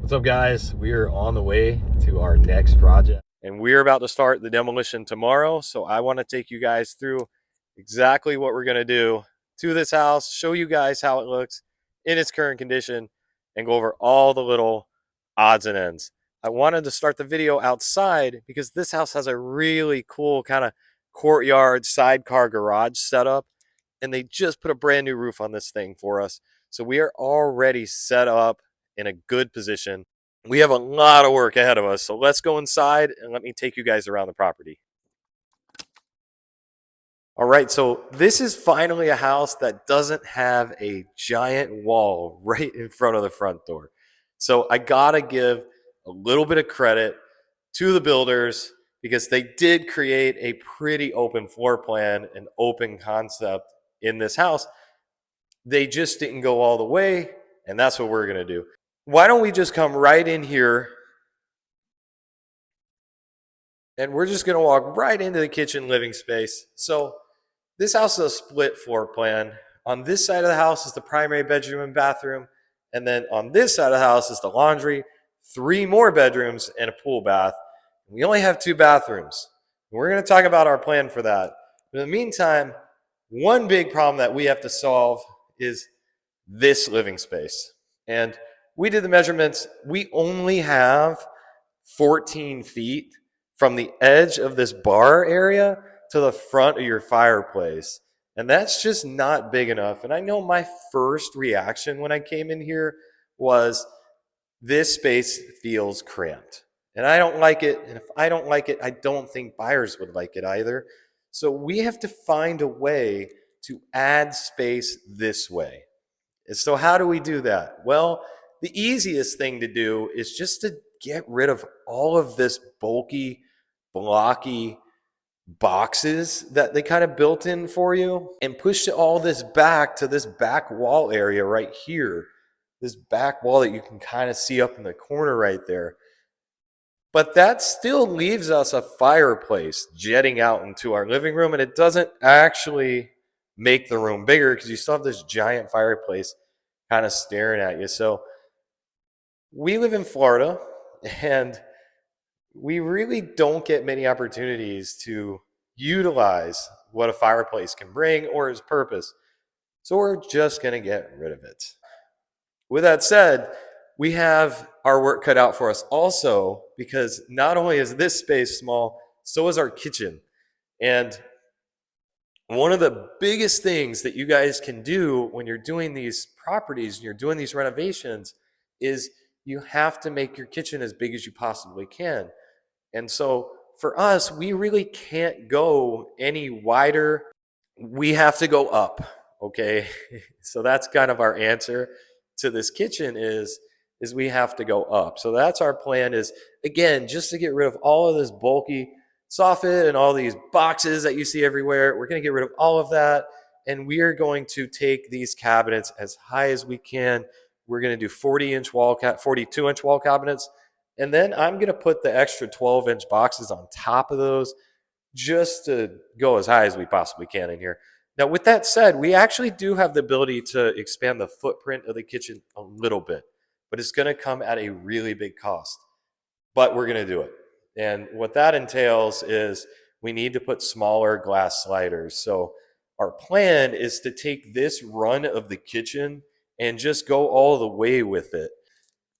What's up, guys? We are on the way to our next project, and we're about to start the demolition tomorrow. So I want to take you guys through exactly what we're going to do to this house, show you guys how it looks in its current condition, and go over all the little odds and ends. I wanted to start the video outside because this house has a really cool kind of courtyard sidecar garage setup, and they just put a brand new roof on this thing for us. So we are already set up in a good position. We have a lot of work ahead of us. So let's go inside and let me take you guys around the property. All right, so this is finally a house that doesn't have a giant wall right in front of the front door. So I gotta give a little bit of credit to the builders because they did create a pretty open floor plan and open concept in this house. They just didn't go all the way, and that's what we're gonna do. Why don't we just come right in here, and we're just gonna walk right into the kitchen living space. So this house is a split floor plan. On this side of the house is the primary bedroom and bathroom, and then on this side of the house is the laundry, 3 more bedrooms, and a pool bath. We only have 2 bathrooms. We're gonna talk about our plan for that. But in the meantime, one big problem that we have to solve is this living space. And we did the measurements. We only have 14 feet from the edge of this bar area to the front of your fireplace. And that's just not big enough. And I know my first reaction when I came in here was this space feels cramped. And I don't like it. And if I don't like it, I don't think buyers would like it either. So we have to find a way to add space this way. And so, how do we do that? Well, the easiest thing to do is just to get rid of all of this bulky, blocky boxes that they kind of built in for you and push all this back to this back wall area right here. This back wall that you can kind of see up in the corner right there. But that still leaves us a fireplace jetting out into our living room, and it doesn't actually make the room bigger because you still have this giant fireplace kind of staring at you. So we live in Florida, and we really don't get many opportunities to utilize what a fireplace can bring or its purpose. So we're just going to get rid of it. With that said, we have our work cut out for us also because not only is this space small, so is our kitchen. And one of the biggest things that you guys can do when you're doing these properties and you're doing these renovations is you have to make your kitchen as big as you possibly can. And so for us, we really can't go any wider. We have to go up, okay? So that's kind of our answer to this kitchen is we have to go up. So that's our plan is, again, just to get rid of all of this bulky soffit and all these boxes that you see everywhere. We're going to get rid of all of that, and we are going to take these cabinets as high as we can. We're going to do 42-inch wall cabinets, and then I'm going to put the extra 12-inch boxes on top of those just to go as high as we possibly can in here. Now, with that said, we actually do have the ability to expand the footprint of the kitchen a little bit, but it's going to come at a really big cost. But we're going to do it. And what that entails is we need to put smaller glass sliders. So our plan is to take this run of the kitchen and just go all the way with it.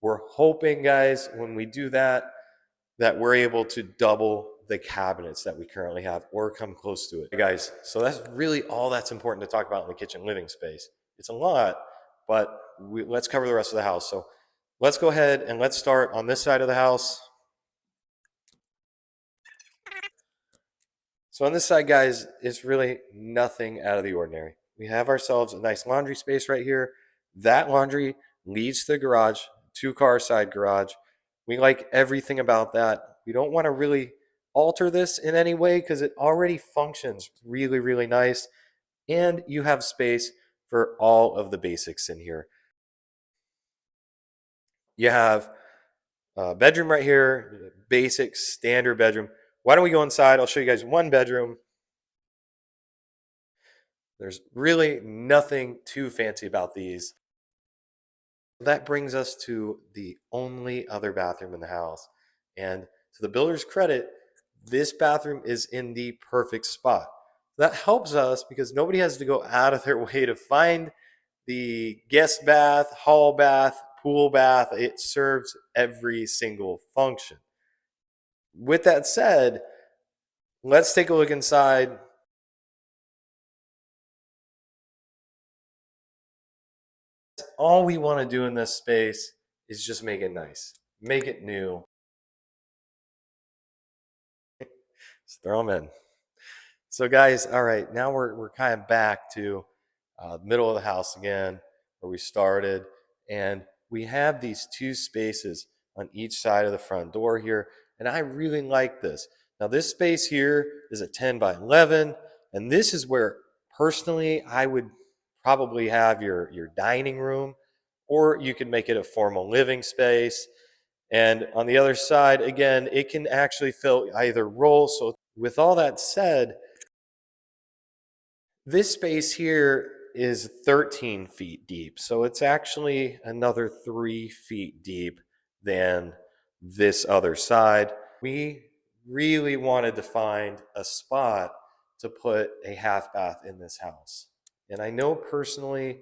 We're hoping, guys, when we do that, that we're able to double the cabinets that we currently have or come close to it. Hey guys, so that's really all that's important to talk about in the kitchen living space. It's a lot, but let's cover the rest of the house. So let's go ahead and let's start on this side of the house. So on this side, guys, it's really nothing out of the ordinary. We have ourselves a nice laundry space right here. That laundry leads to the garage, 2-car side garage. We like everything about that. We don't want to really alter this in any way because it already functions really, really nice. And you have space for all of the basics in here. You have a bedroom right here, basic standard bedroom. Why don't we go inside? I'll show you guys one bedroom. There's really nothing too fancy about these. That brings us to the only other bathroom in the house. And to the builder's credit, this bathroom is in the perfect spot. That helps us because nobody has to go out of their way to find the guest bath, hall bath, pool bath. It serves every single function. With that said, let's take a look inside. All we want to do in this space is just make it nice, make it new. Just throw them in. So, guys, all right, now we're kind of back to the middle of the house again, where we started, and we have these two spaces on each side of the front door here, and I really like this. Now, this space here is a 10 by 11, and this is where personally I would probably have your dining room, or you could make it a formal living space. And on the other side, again, it can actually fill either role. So, with all that said, this space here is 13 feet deep, so it's actually another 3 feet deep than this other side. We really wanted to find a spot to put a half bath in this house. And I know personally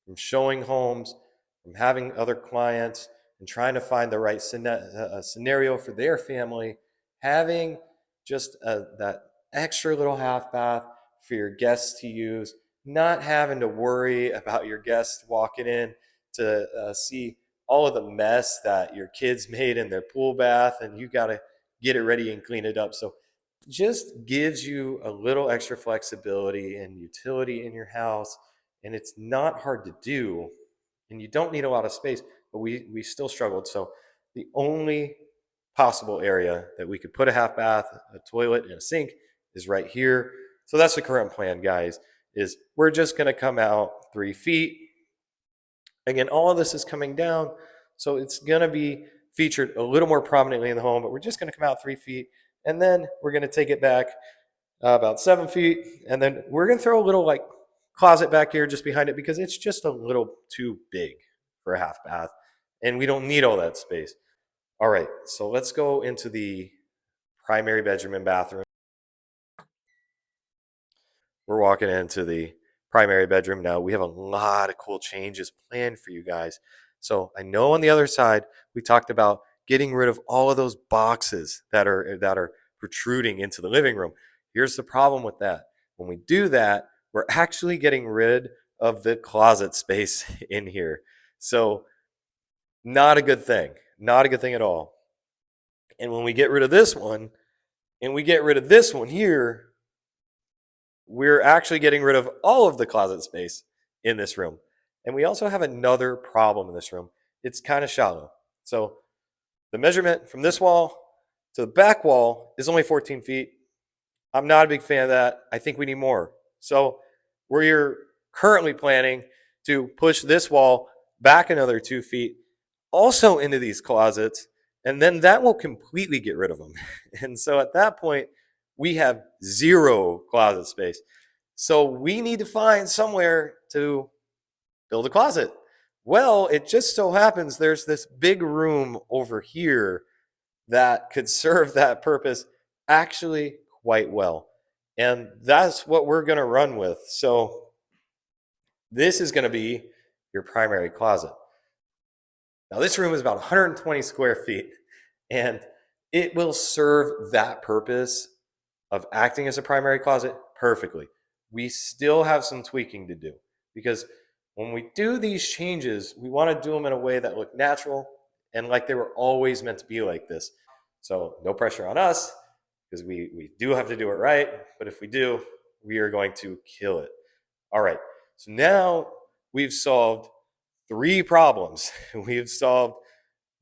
from showing homes, from having other clients, and trying to find the right scenario for their family, having just that extra little half bath for your guests to use, not having to worry about your guests walking in to see all of the mess that your kids made in their pool bath and you got to get it ready and clean it up. So just gives you a little extra flexibility and utility in your house, and it's not hard to do, and you don't need a lot of space, but we still struggled. So the only possible area that we could put a half bath, a toilet, and a sink is right here. So that's the current plan, guys, is we're just going to come out 3 feet. Again, all of this is coming down, so it's going to be featured a little more prominently in the home, but we're just going to come out 3 feet, and then we're going to take it back about 7 feet, and then we're going to throw a little like closet back here just behind it because it's just a little too big for a half bath, and we don't need all that space. All right, so let's go into the primary bedroom and bathroom. We're walking into the primary bedroom now. We have a lot of cool changes planned for you guys. So I know on the other side, we talked about getting rid of all of those boxes that are protruding into the living room. Here's the problem with that. When we do that, we're actually getting rid of the closet space in here. So not a good thing. Not a good thing at all. And when we get rid of this one, and we get rid of this one here, we're actually getting rid of all of the closet space in this room. And we also have another problem in this room. It's kind of shallow. So the measurement from this wall to the back wall is only 14 feet. I'm not a big fan of that. I think we need more. So we're currently planning to push this wall back another 2 feet, also into these closets, and then that will completely get rid of them. And so at that point, we have zero closet space. So we need to find somewhere to build a closet. Well, it just so happens there's this big room over here that could serve that purpose actually quite well. And that's what we're going to run with. So this is going to be your primary closet. Now, this room is about 120 square feet, and it will serve that purpose of acting as a primary closet perfectly. We still have some tweaking to do because when we do these changes, we want to do them in a way that look natural and like they were always meant to be like this. So, no pressure on us because we do have to do it right. But if we do, we are going to kill it. All right. So now we've solved three problems. We've solved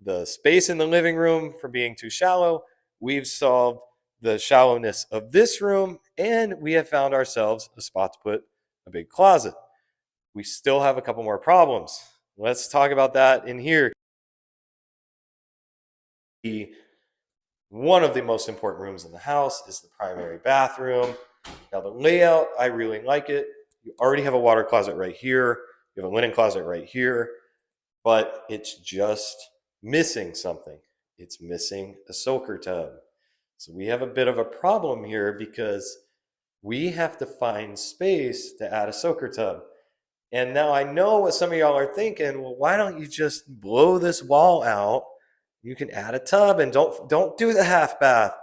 the space in the living room for being too shallow. We've solved the shallowness of this room, and we have found ourselves a spot to put a big closet. We still have a couple more problems. Let's talk about that in here. One of the most important rooms in the house is the primary bathroom. Now, the layout, I really like it. You already have a water closet right here. You have a linen closet right here. but it's just missing something. It's missing a soaker tub. So we have a bit of a problem here because we have to find space to add a soaker tub. And now I know what some of y'all are thinking. Well, why don't you just blow this wall out? You can add a tub and don't do the half bath.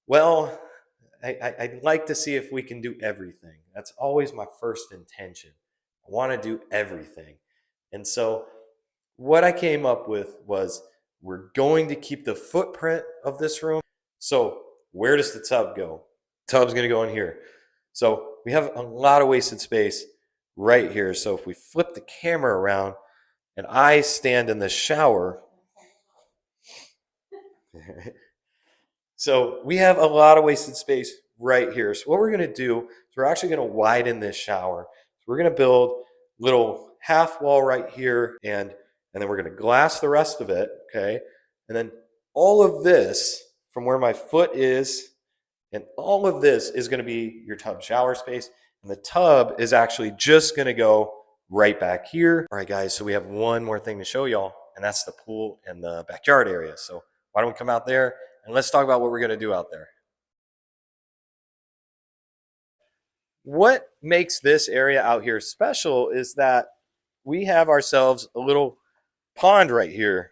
Well, I'd like to see if we can do everything. That's always my first intention. I want to do everything. And so what I came up with was we're going to keep the footprint of this room. So where does the tub go? Tub's going to go in here. So we have a lot of wasted space right here. So if we flip the camera around and I stand in the shower, so we have a lot of wasted space right here. So what we're going to do is we're actually going to widen this shower. So we're going to build little half wall right here, and then we're going to glass the rest of it, okay? And then all of this from where my foot is, and all of this is going to be your tub shower space. And the tub is actually just going to go right back here. All right, guys, so we have one more thing to show y'all, and that's the pool and the backyard area. So why don't we come out there and let's talk about what we're going to do out there. What makes this area out here special is that we have ourselves a little pond right here.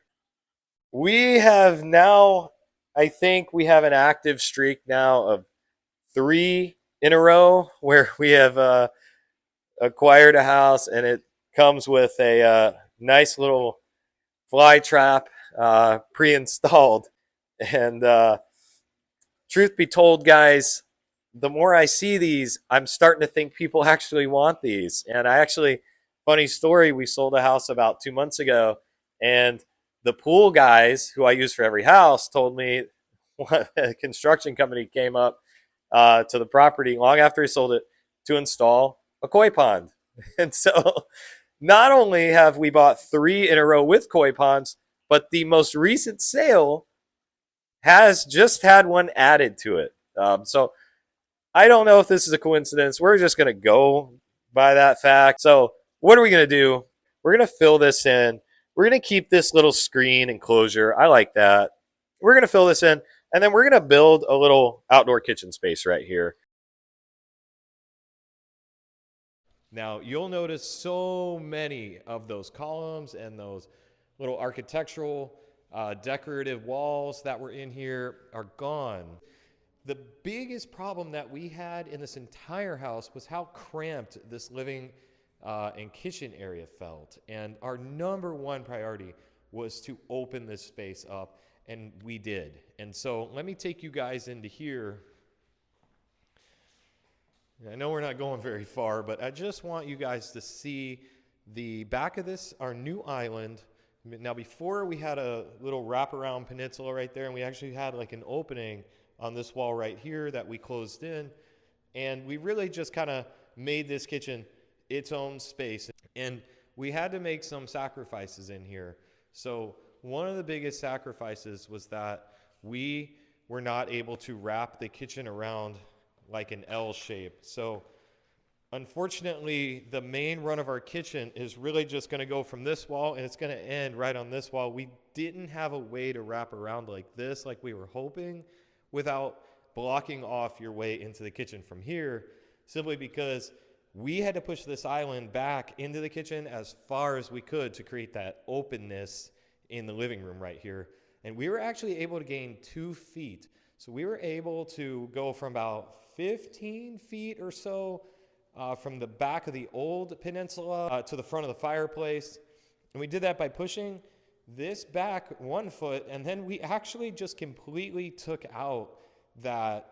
We have now, I think we have an active streak now of 3 in a row where we have acquired a house, and it comes with a nice little fly trap pre-installed. And truth be told, guys, the more I see these, I'm starting to think people actually want these. And I actually, funny story, we sold a house about 2 months ago, and the pool guys who I use for every house told me a construction company came up to the property long after he sold it to install a koi pond. And so not only have we bought 3 in a row with koi ponds, but the most recent sale has just had one added to it. So I don't know if this is a coincidence. We're just going to go by that fact. So what are we going to do? We're going to fill this in. We're going to keep this little screen enclosure. I like that. We're going to fill this in, and then we're going to build a little outdoor kitchen space right here. Now, you'll notice so many of those columns and those little architectural decorative walls that were in here are gone. The biggest problem that we had in this entire house was how cramped this living and kitchen area felt. And our number one priority was to open this space up, and we did. And so let me take you guys into here. I know we're not going very far, but I just want you guys to see the back of this, our new island. Now, before we had a little wraparound peninsula right there, and we actually had like an opening on this wall right here that we closed in. And we really just kind of made this kitchen its own space. And we had to make some sacrifices in here. So one of the biggest sacrifices was that we were not able to wrap the kitchen around like an L shape. So unfortunately, the main run of our kitchen is really just going to go from this wall, and it's going to end right on this wall. We didn't have a way to wrap around like this, like we were hoping, without blocking off your way into the kitchen from here, simply because we had to push this island back into the kitchen as far as we could to create that openness in the living room right here. And we were actually able to gain 2 feet. So we were able to go from about 15 feet or so from the back of the old peninsula to the front of the fireplace. And we did that by pushing this back 1 foot, and then we actually just completely took out that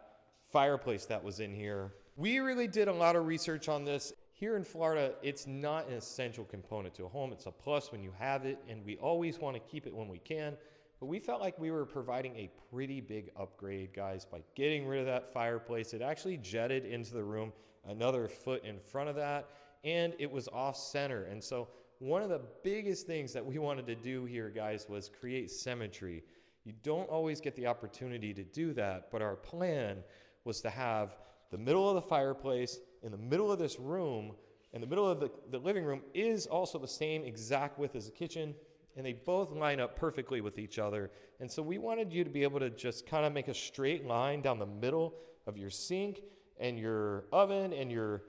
fireplace that was in here. We really did a lot of research on this. Here in Florida, it's not an essential component to a home. It's a plus when you have it, and we always want to keep it when we can. But we felt like we were providing a pretty big upgrade, guys, by getting rid of that fireplace. It actually jetted into the room another foot in front of that, and it was off center. And so one of the biggest things that we wanted to do here, guys, was create symmetry. You don't always get the opportunity to do that, but our plan was to have the middle of the fireplace in the middle of this room And the middle of the living room is also the same exact width as the kitchen, and they both line up perfectly with each other. And so we wanted you to be able to just kind of make a straight line down the middle of your sink and your oven and your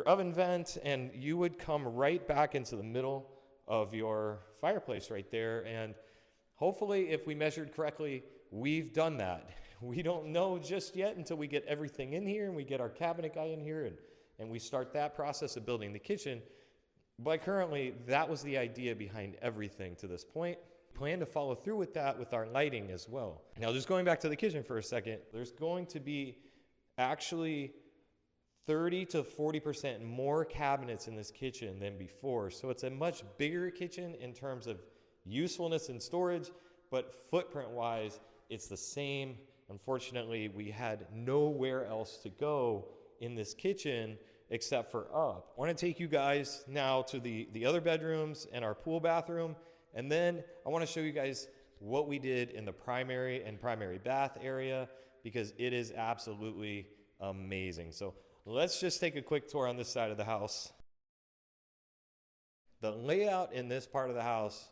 oven vent, and you would come right back into the middle of your fireplace right there. And hopefully, if we measured correctly, we've done that. We don't know just yet until we get everything in here and we get our cabinet guy in here and we start that process of building the kitchen. But currently, that was the idea behind everything to this point. Plan to follow through with that with our lighting as well. Now, just going back to the kitchen for a second, there's going to be actually 30 to 40% more cabinets in this kitchen than before. So it's a much bigger kitchen in terms of usefulness and storage, but footprint-wise, it's the same. Unfortunately, we had nowhere else to go in this kitchen except for up. I want to take you guys now to the other bedrooms and our pool bathroom, and then I want to show you guys what we did in the primary and primary bath area, because it is absolutely amazing. So let's just take a quick tour on this side of the house. The layout in this part of the house,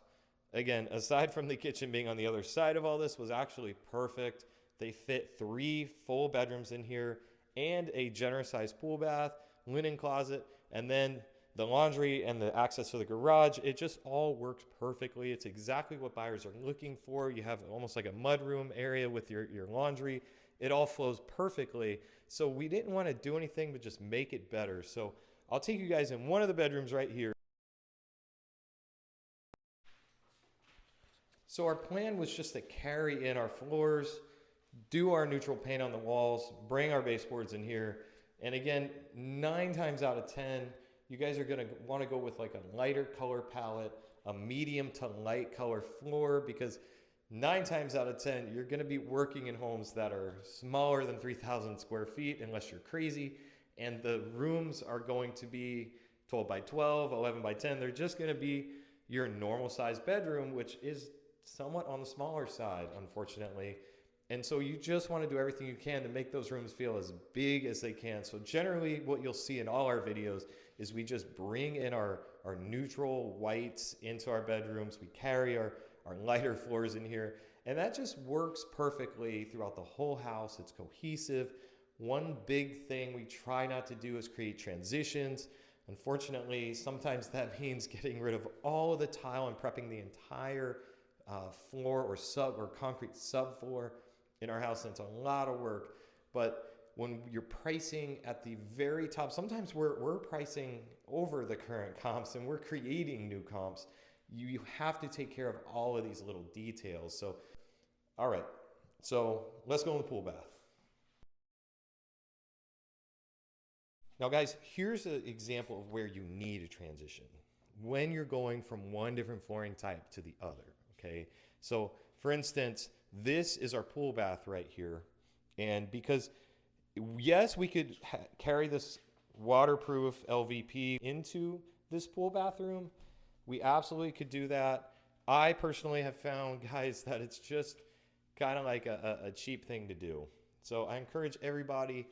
again, aside from the kitchen being on the other side of all this, was actually perfect. They fit 3 full bedrooms in here and a generous sized pool bath, linen closet, and then the laundry and the access to the garage. It just all works perfectly. It's exactly what buyers are looking for. You have almost like a mudroom area with your laundry. It all flows perfectly. So we didn't want to do anything but just make it better. So I'll take you guys in one of the bedrooms right here. So our plan was just to carry in our floors, do our neutral paint on the walls, bring our baseboards in here. And again, 9 times out of 10, you guys are gonna wanna go with like a lighter color palette, a medium to light color floor, because 9 times out of 10, you're gonna be working in homes that are smaller than 3,000 square feet, unless you're crazy. And the rooms are going to be 12 by 12, 11 by 10. They're just gonna be your normal size bedroom, which is somewhat on the smaller side, unfortunately. And so you just want to do everything you can to make those rooms feel as big as they can. So generally what you'll see in all our videos is we just bring in our neutral whites into our bedrooms. We carry our lighter floors in here, and that just works perfectly throughout the whole house. It's cohesive. One big thing we try not to do is create transitions. Unfortunately, sometimes that means getting rid of all of the tile and prepping the entire floor or concrete subfloor in our house, and it's a lot of work. But when you're pricing at the very top, sometimes we're pricing over the current comps and we're creating new comps. You have to take care of all of these little details. So, all right, so let's go in the pool bath. Now guys, here's an example of where you need a transition when you're going from one different flooring type to the other, okay? So for instance, this is our pool bath right here. And because, yes, we could carry this waterproof LVP into this pool bathroom. We absolutely could do that. I personally have found, guys, that it's just kind of like a cheap thing to do. So I encourage everybody,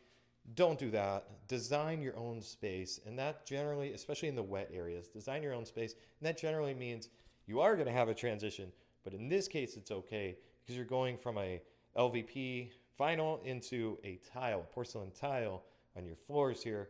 don't do that. Design your own space. And that generally, especially in the wet areas, design your own space. And that generally means you are going to have a transition. But in this case, it's okay because you're going from a LVP vinyl into a tile, porcelain tile on your floors here.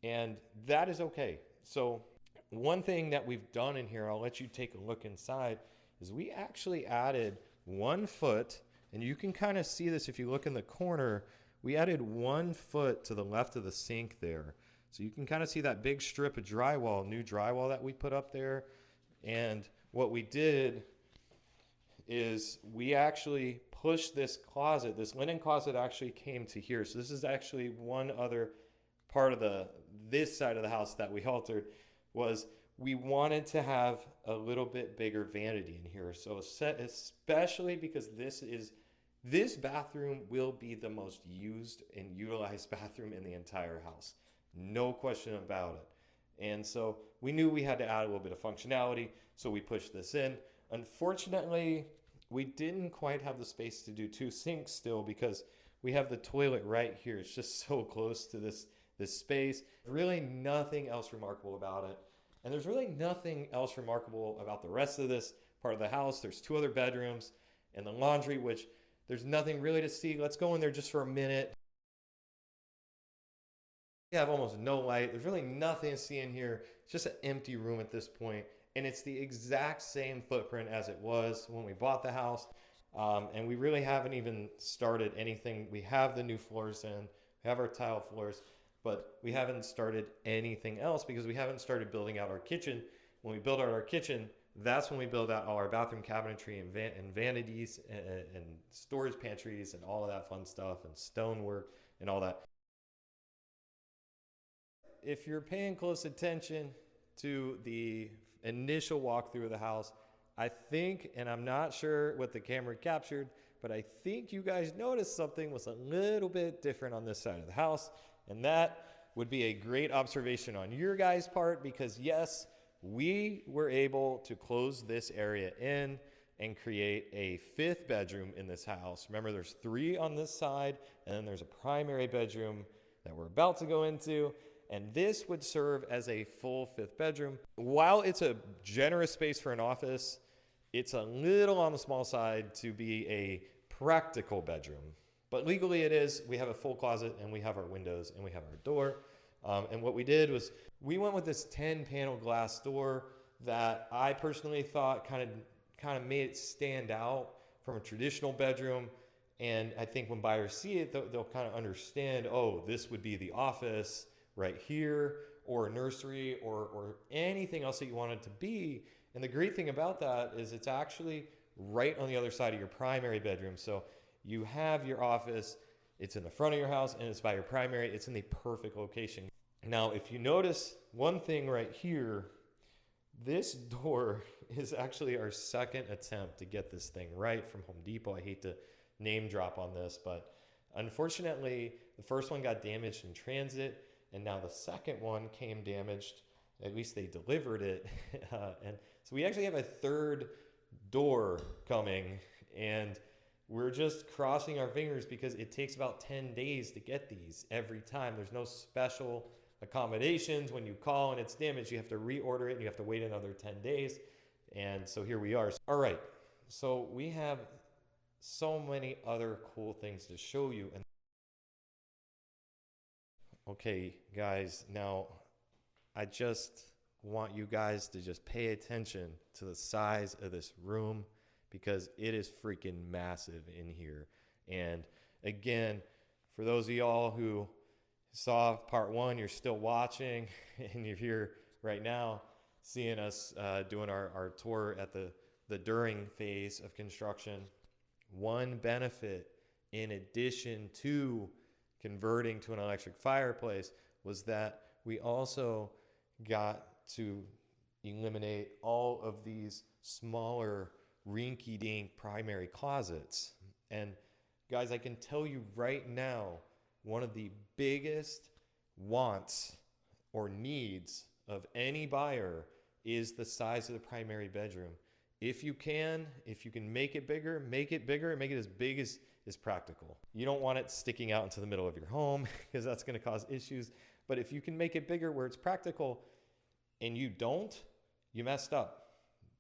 And that is okay. So one thing that we've done in here, I'll let you take a look inside, is we actually added 1 foot, and you can kind of see this if you look in the corner. We added 1 foot to the left of the sink there. So you can kind of see that big strip of drywall, new drywall that we put up there. And what we did is we actually pushed this closet. This linen closet actually came to here. So this is actually one other part of this side of the house that we altered, was we wanted to have a little bit bigger vanity in here. So especially because this bathroom will be the most used and utilized bathroom in the entire house. No question about it. And so we knew we had to add a little bit of functionality, so we pushed this in. Unfortunately, we didn't quite have the space to do 2 sinks still, because we have the toilet right here. It's just so close to this this space. Really nothing else remarkable about it. And there's really nothing else remarkable about the rest of this part of the house. There's 2 other bedrooms and the laundry, which there's nothing really to see. Let's go in there just for a minute. We have almost no light. There's really nothing to see in here. It's just an empty room at this point. And it's the exact same footprint as it was when we bought the house. And we really haven't even started anything. We have the new floors in, we have our tile floors, but we haven't started anything else because we haven't started building out our kitchen. When we build out our kitchen, that's when we build out all our bathroom cabinetry and vanities and storage pantries and all of that fun stuff and stonework and all that. If you're paying close attention to the initial walkthrough of the house, I think, and I'm not sure what the camera captured, but I think you guys noticed something was a little bit different on this side of the house. And that would be a great observation on your guys' part because yes, we were able to close this area in and create a 5th bedroom in this house. Remember, there's 3 on this side, and then there's a primary bedroom that we're about to go into. And this would serve as a full 5th bedroom. While it's a generous space for an office, it's a little on the small side to be a practical bedroom. But legally it is. We have a full closet and we have our windows and we have our door. And what we did was we went with this 10-panel glass door that I personally thought kind of made it stand out from a traditional bedroom. And I think when buyers see it, they'll kind of understand, oh, this would be the office right here, or a nursery, or anything else that you want it to be. And the great thing about that is it's actually right on the other side of your primary bedroom. So you have your office, it's in the front of your house, and it's by your primary. It's in the perfect location. Now, if you notice one thing right here, this door is actually our 2nd attempt to get this thing right from Home Depot. I hate to name drop on this, but unfortunately, the first one got damaged in transit. And now the second one came damaged. At least they delivered it. And so we actually have a 3rd door coming. And we're just crossing our fingers because it takes about 10 days to get these every time. There's no special accommodations. When you call and it's damaged, you have to reorder it and you have to wait another 10 days. And so here we are. All right. So we have so many other cool things to show you. And okay, guys, now I just want you guys to just pay attention to the size of this room because it is freaking massive in here. And again, for those of y'all who saw part 1, you're still watching and you're here right now seeing us doing our tour at the during phase of construction. One benefit in addition to converting to an electric fireplace was that we also got to eliminate all of these smaller rinky-dink primary closets. And guys, I can tell you right now, one of the biggest wants or needs of any buyer is the size of the primary bedroom. If you can make it bigger, make it bigger, make it as big as is practical. You don't want it sticking out into the middle of your home because that's going to cause issues. But if you can make it bigger where it's practical and you don't, you messed up.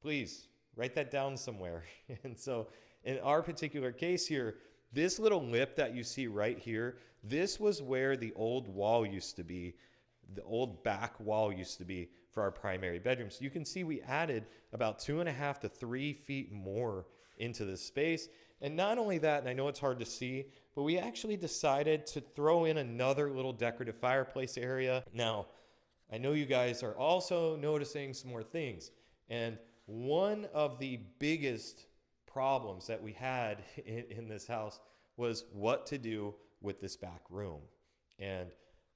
Please write that down somewhere. And so in our particular case here, this little lip that you see right here, this was where the old wall used to be. The old back wall used to be for our primary bedroom. So you can see we added about 2.5 to 3 feet more into this space. And not only that, and I know it's hard to see, but we actually decided to throw in another little decorative fireplace area. Now, I know you guys are also noticing some more things. And one of the biggest problems that we had in this house was what to do with this back room. And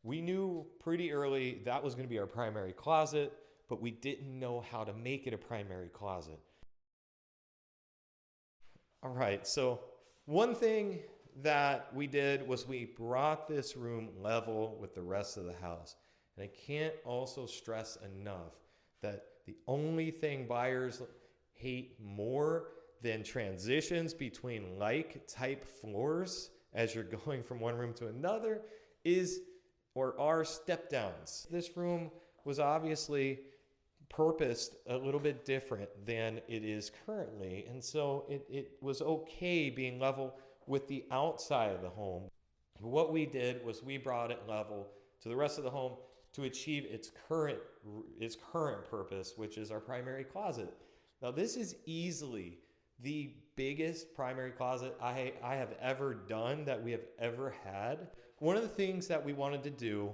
we knew pretty early that was going to be our primary closet, but we didn't know how to make it a primary closet. All right, so one thing that we did was we brought this room level with the rest of the house. And I can't also stress enough that the only thing buyers hate more than transitions between like type floors as you're going from one room to another is or our step downs. This room was obviously purposed a little bit different than it is currently. And so it was okay being level with the outside of the home. But what we did was we brought it level to the rest of the home to achieve its current purpose, which is our primary closet. Now, this is easily the biggest primary closet I have ever done, that we have ever had. One of the things that we wanted to do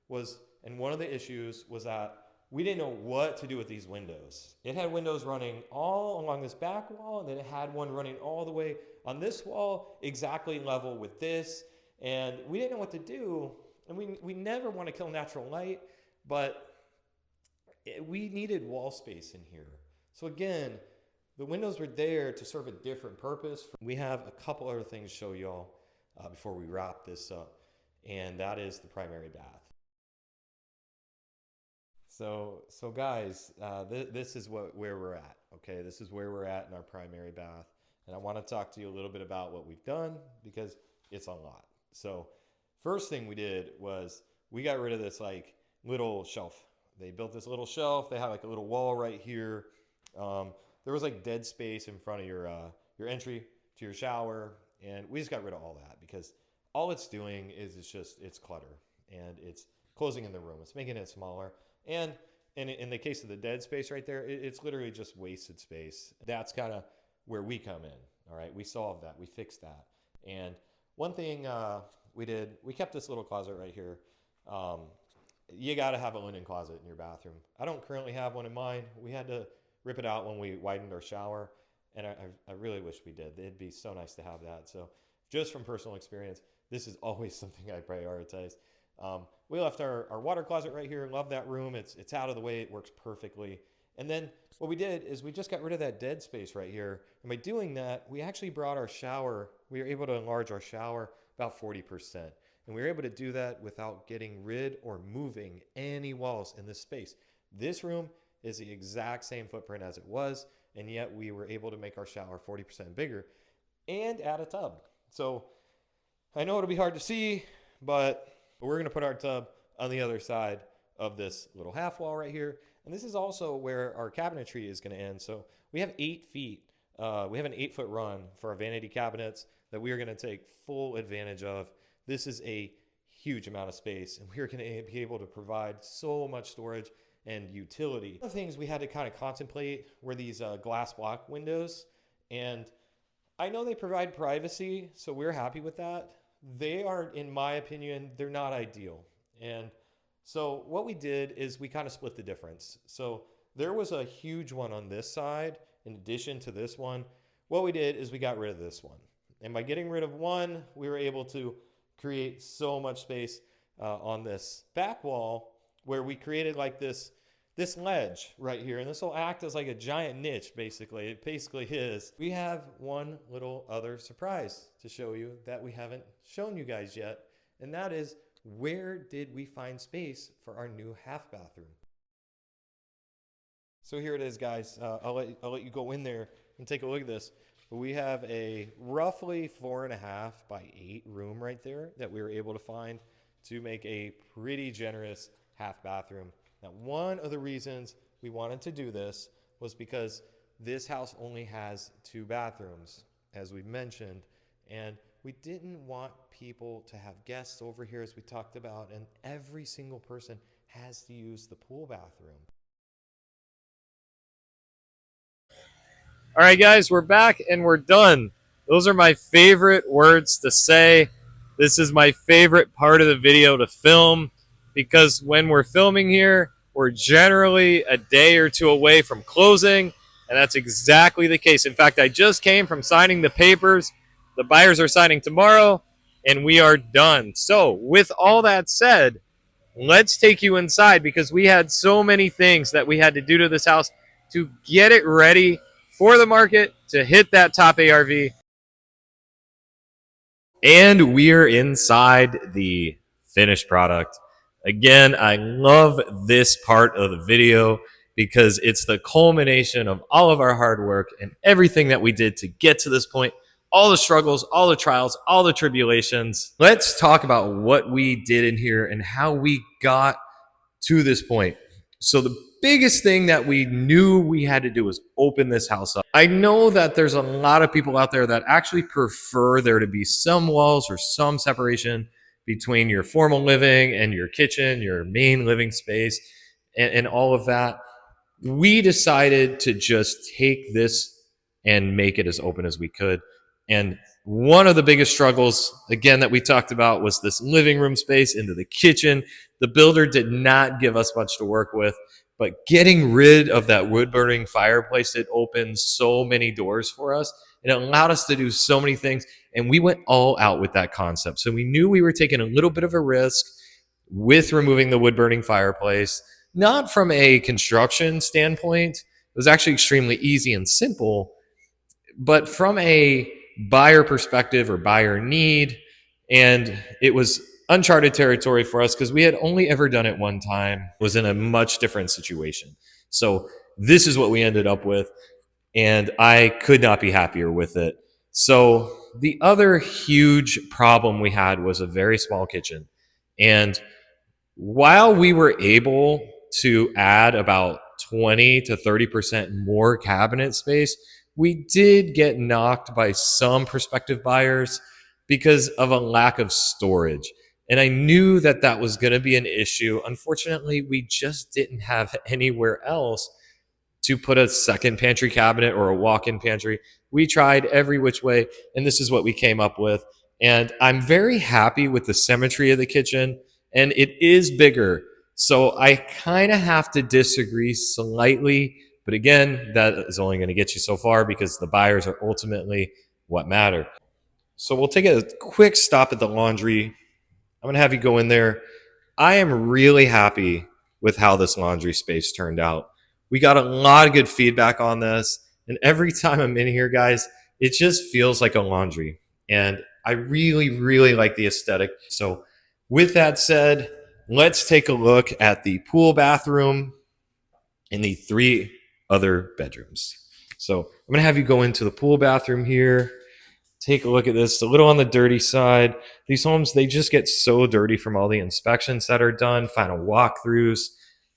was, and one of the issues was that we didn't know what to do with these windows. It had windows running all along this back wall, and then it had one running all the way on this wall, exactly level with this. And we didn't know what to do. And we never want to kill natural light, but we needed wall space in here. So again, the windows were there to serve a different purpose. We have a couple other things to show y'all before we wrap this up, and that is the primary bath. So guys, this is where we're at, okay? This is where we're at in our primary bath. And I want to talk to you a little bit about what we've done, because it's a lot. So first thing we did was we got rid of this like little shelf. They built this little shelf. They had like a little wall right here. There was like dead space in front of your entry to your shower. And we just got rid of all that, because all it's doing is it's clutter, and it's closing in the room. It's making it smaller. And in the case of the dead space right there, it's literally just wasted space. That's kind of where we come in. All right, we solved that. We fixed that. And one thing we did, we kept this little closet right here. You got to have a linen closet in your bathroom. I don't currently have one in mine. We had to rip it out when we widened our shower, and I really wish we did. It'd be so nice to have that. So just from personal experience, this is always something I prioritize. We left our water closet right here. Love that room. It's out of the way. It works perfectly. And then what we did is we just got rid of that dead space right here. And by doing that, we actually brought our shower, we were able to enlarge our shower about 40%. And we were able to do that without getting rid or moving any walls in this space. This room is the exact same footprint as it was, and yet we were able to make our shower 40% bigger and add a tub. So I know it'll be hard to see, but we're going to put our tub on the other side of this little half wall right here. And this is also where our cabinetry is going to end. So we have 8 feet. We have an 8-foot run for our vanity cabinets that we are going to take full advantage of. This is a huge amount of space, and we're going to be able to provide so much storage and utility. One of the things we had to kind of contemplate were these glass block windows. And I know they provide privacy, so we're happy with that. They are, in my opinion, they're not ideal. And so what we did is we kind of split the difference. So there was a huge one on this side in addition to this one. What we did is we got rid of this one. And by getting rid of one, we were able to create so much space on this back wall, where we created like this ledge right here. And this will act as like a giant niche, basically. It basically is. We have one little other surprise to show you that we haven't shown you guys yet. And that is, where did we find space for our new half bathroom? So here it is, guys. I'll let you go in there and take a look at this. We have a roughly 4.5 by 8 room right there that we were able to find to make a pretty generous half bathroom. Now, one of the reasons we wanted to do this was because this house only has 2 bathrooms, as we mentioned, and we didn't want people to have guests over here, as we talked about, and every single person has to use the pool bathroom. All right, guys, we're back and we're done. Those are my favorite words to say. This is my favorite part of the video to film, because when we're filming here, we're generally a day or 2 away from closing, and that's exactly the case. In fact, I just came from signing the papers. The buyers are signing tomorrow, and we are done. So with all that said, let's take you inside, because we had so many things that we had to do to this house to get it ready for the market to hit that top ARV. And we're inside the finished product. Again, I love this part of the video because it's the culmination of all of our hard work and everything that we did to get to this point. all the struggles, all the trials, all the tribulations. Let's talk about what we did in here and how we got to this point. So the biggest thing that we knew we had to do was open this house up. I know that there's a lot of people out there that actually prefer there to be some walls or some separation between your formal living and your kitchen, your main living space, and all of that. We decided to just take this and make it as open as we could. And one of the biggest struggles, again, that we talked about was this living room space into the kitchen. The builder did not give us much to work with, but getting rid of that wood burning fireplace, it opened so many doors for us. And it allowed us to do so many things. And we went all out with that concept. So we knew we were taking a little bit of a risk with removing the wood burning fireplace, not from a construction standpoint. It was actually extremely easy and simple, but from a buyer perspective or buyer need. And it was uncharted territory for us because we had only ever done it one time. It was in a much different situation. So this is what we ended up with, and I could not be happier with it. So the other huge problem we had was a very small kitchen. And while we were able to add about 20 to 30% more cabinet space, we did get knocked by some prospective buyers because of a lack of storage. And I knew that that was going to be an issue. Unfortunately, we just didn't have anywhere else to put a second pantry cabinet or a walk-in pantry. We tried every which way, and this is what we came up with. And I'm very happy with the symmetry of the kitchen, and it is bigger. So I kind of have to disagree slightly, but again, that is only going to get you so far because the buyers are ultimately what matter. So we'll take a quick stop at the laundry. I'm going to have you go in there. I am really happy with how this laundry space turned out. We got a lot of good feedback on this. And every time I'm in here, guys, it just feels like a laundry. And I really, really like the aesthetic. So with that said, let's take a look at the pool bathroom and the 3 other bedrooms. So I'm going to have you go into the pool bathroom here. Take a look at this. It's a little on the dirty side. These homes, they just get so dirty from all the inspections that are done, final walkthroughs,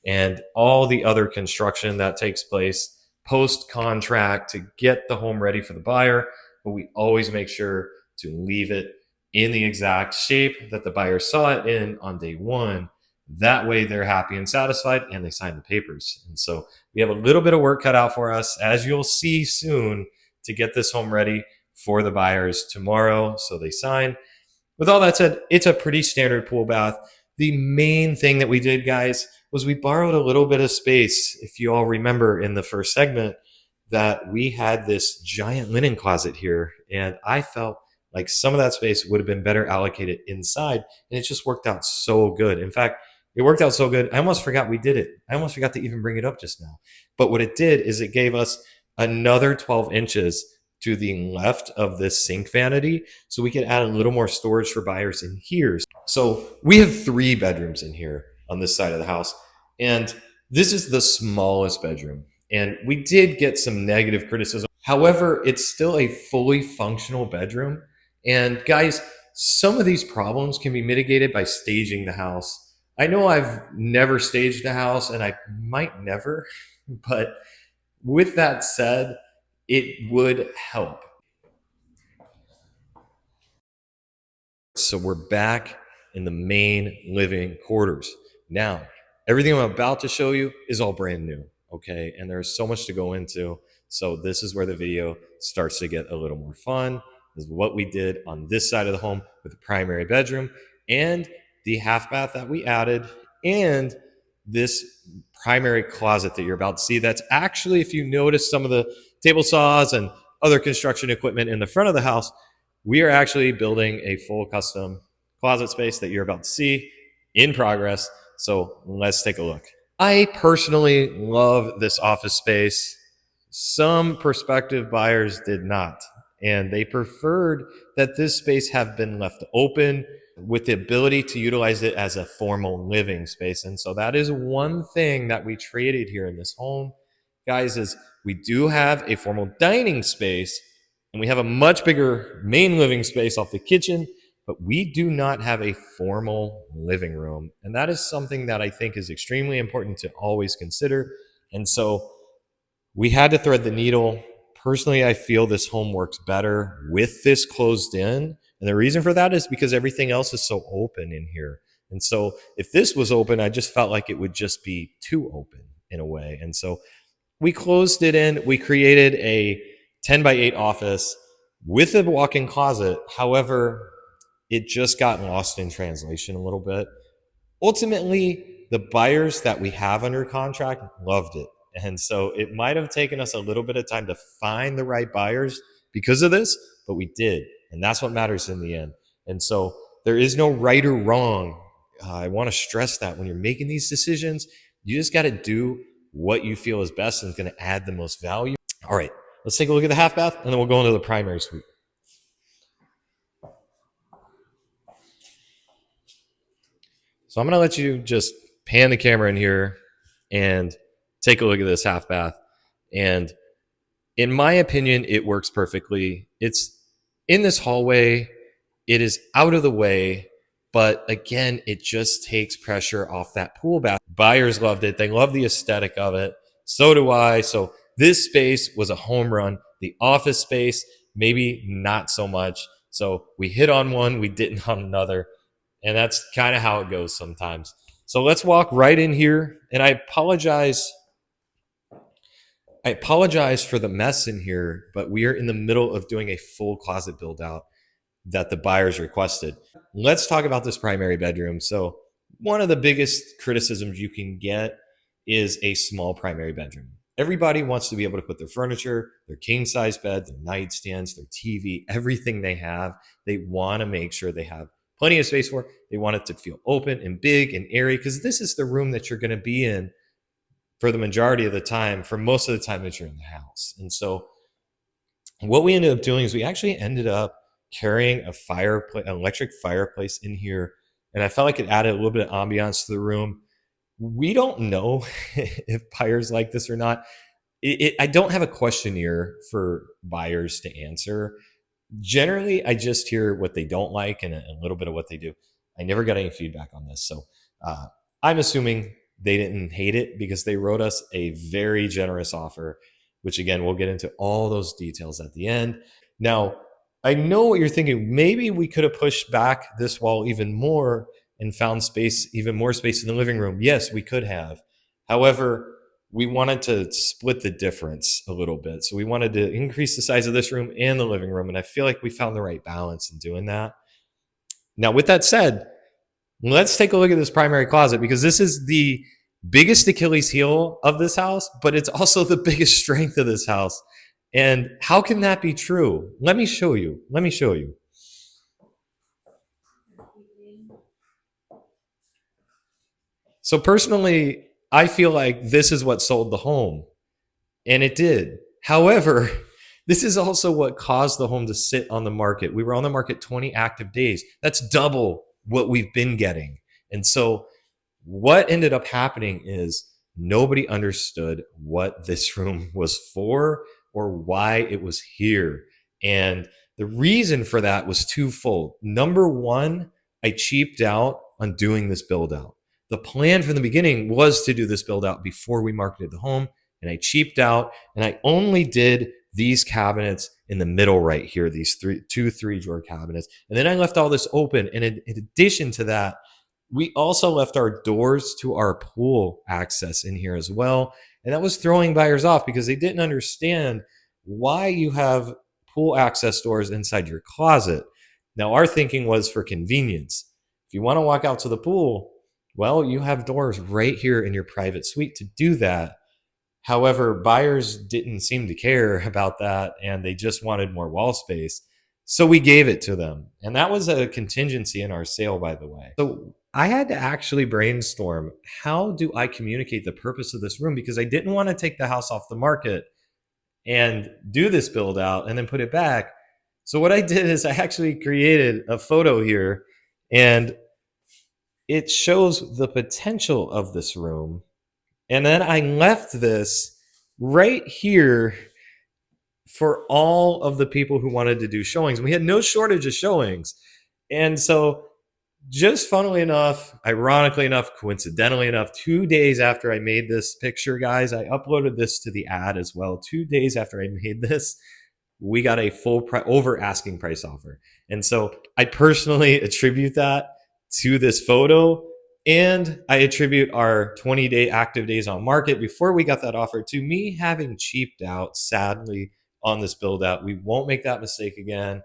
and all the other construction that takes place post-contract to get the home ready for the buyer. But we always make sure to leave it in the exact shape that the buyer saw it in on day one. That way they're happy and satisfied and they sign the papers. And so we have a little bit of work cut out for us, as you'll see soon, to get this home ready for the buyers tomorrow so they sign. With all that said, it's a pretty standard pool bath. The main thing that we did, guys, was we borrowed a little bit of space. If you all remember in the first segment that we had this giant linen closet here, and I felt like some of that space would have been better allocated inside, and it just worked out so good. In fact, it worked out so good, I almost forgot we did it. I almost forgot to even bring it up just now. But what it did is it gave us another 12 inches to the left of this sink vanity, so we could add a little more storage for buyers in here. So we have 3 bedrooms in here on this side of the house, and this is the smallest bedroom. And we did get some negative criticism. However, it's still a fully functional bedroom. And guys, some of these problems can be mitigated by staging the house. I know I've never staged a house, and I might never, but with that said, it would help. So we're back in the main living quarters. Now, everything I'm about to show you is all brand new, okay? And there's so much to go into. So this is where the video starts to get a little more fun. This is what we did on this side of the home with the primary bedroom and the half bath that we added and this primary closet that you're about to see. That's actually, if you notice some of the table saws and other construction equipment in the front of the house, we are actually building a full custom closet space that you're about to see in progress. So let's take a look. I personally love this office space. Some prospective buyers did not, and they preferred that this space have been left open with the ability to utilize it as a formal living space. And so that is one thing that we traded here in this home, guys, is we do have a formal dining space, And we have a much bigger main living space off the kitchen, but we do not have a formal living room. And that is something that I think is extremely important to always consider. And so we had to thread the needle. Personally, I feel this home works better with this closed in. And the reason for that is because everything else is so open in here. And so if this was open, I just felt like it would just be too open in a way. And so we closed it in. We created a 10 by 8 office with a walk-in closet. However, it just got lost in translation a little bit. Ultimately, the buyers that we have under contract loved it. And so it might have taken us a little bit of time to find the right buyers because of this, but we did. And that's what matters in the end. And so there is no right or wrong. I want to stress that when you're making these decisions, you just got to do what you feel is best and is going to add the most value. All right, let's take a look at the half bath and then we'll go into the primary suite. So I'm going to let you just pan the camera in here and take a look at this half bath. And in my opinion, it works perfectly. It's in this hallway. It is out of the way. But again, it just takes pressure off that pool bath. Buyers loved it. They love the aesthetic of it. So do I. So this space was a home run. The office space, maybe not so much. So we hit on one, we didn't on another. And that's kind of how it goes sometimes. So let's walk right in here. And I apologize for the mess in here, but we are in the middle of doing a full closet build out that the buyers requested. Let's talk about this primary bedroom. So one of the biggest criticisms you can get is a small primary bedroom. Everybody wants to be able to put their furniture, their king size bed, their nightstands, their TV, everything they have. They want to make sure they have plenty of space for it. They want it to feel open and big and airy because this is the room that you're going to be in for the majority of the time, for most of the time that you're in the house. And so what we ended up doing is we actually ended up carrying an electric fireplace in here. And I felt like it added a little bit of ambiance to the room. We don't know if buyers like this or not. I don't have a questionnaire for buyers to answer. Generally, I just hear what they don't like and a little bit of what they do. I never got any feedback on this. So I'm assuming they didn't hate it because they wrote us a very generous offer, which again, we'll get into all those details at the end. Now, I know what you're thinking. Maybe we could have pushed back this wall even more and found space, even more space in the living room. Yes, we could have. However, we wanted to split the difference a little bit. So we wanted to increase the size of this room and the living room. And I feel like we found the right balance in doing that. Now, with that said, let's take a look at this primary closet because this is the biggest Achilles heel of this house, but it's also the biggest strength of this house. And how can that be true? Let me show you. So personally, I feel like this is what sold the home, and it did. However, this is also what caused the home to sit on the market. We were on the market 20 active days. That's double what we've been getting. And so what ended up happening is nobody understood what this room was for or why it was here. And the reason for that was twofold. Number one, I cheaped out on doing this build out. The plan from the beginning was to do this build out before we marketed the home, and I cheaped out and I only did these cabinets in the middle right here, these two 3-drawer cabinets. And then I left all this open. And in addition to that, we also left our doors to our pool access in here as well. And that was throwing buyers off because they didn't understand why you have pool access doors inside your closet. Now, our thinking was for convenience. If you want to walk out to the pool, well, you have doors right here in your private suite to do that. However, buyers didn't seem to care about that and they just wanted more wall space. So we gave it to them. And that was a contingency in our sale, by the way. So I had to actually brainstorm, how do I communicate the purpose of this room? Because I didn't want to take the house off the market and do this build out and then put it back. So what I did is I actually created a photo here and it shows the potential of this room. And then I left this right here for all of the people who wanted to do showings. We had no shortage of showings. And so, just funnily enough, ironically enough, coincidentally enough, 2 days after I made this picture, guys, I uploaded this to the ad as well. 2 days after I made this, we got a over asking price offer. And so I personally attribute that to this photo. And I attribute our 20-day active days on market before we got that offer to me having cheaped out, sadly, on this build out. We won't make that mistake again.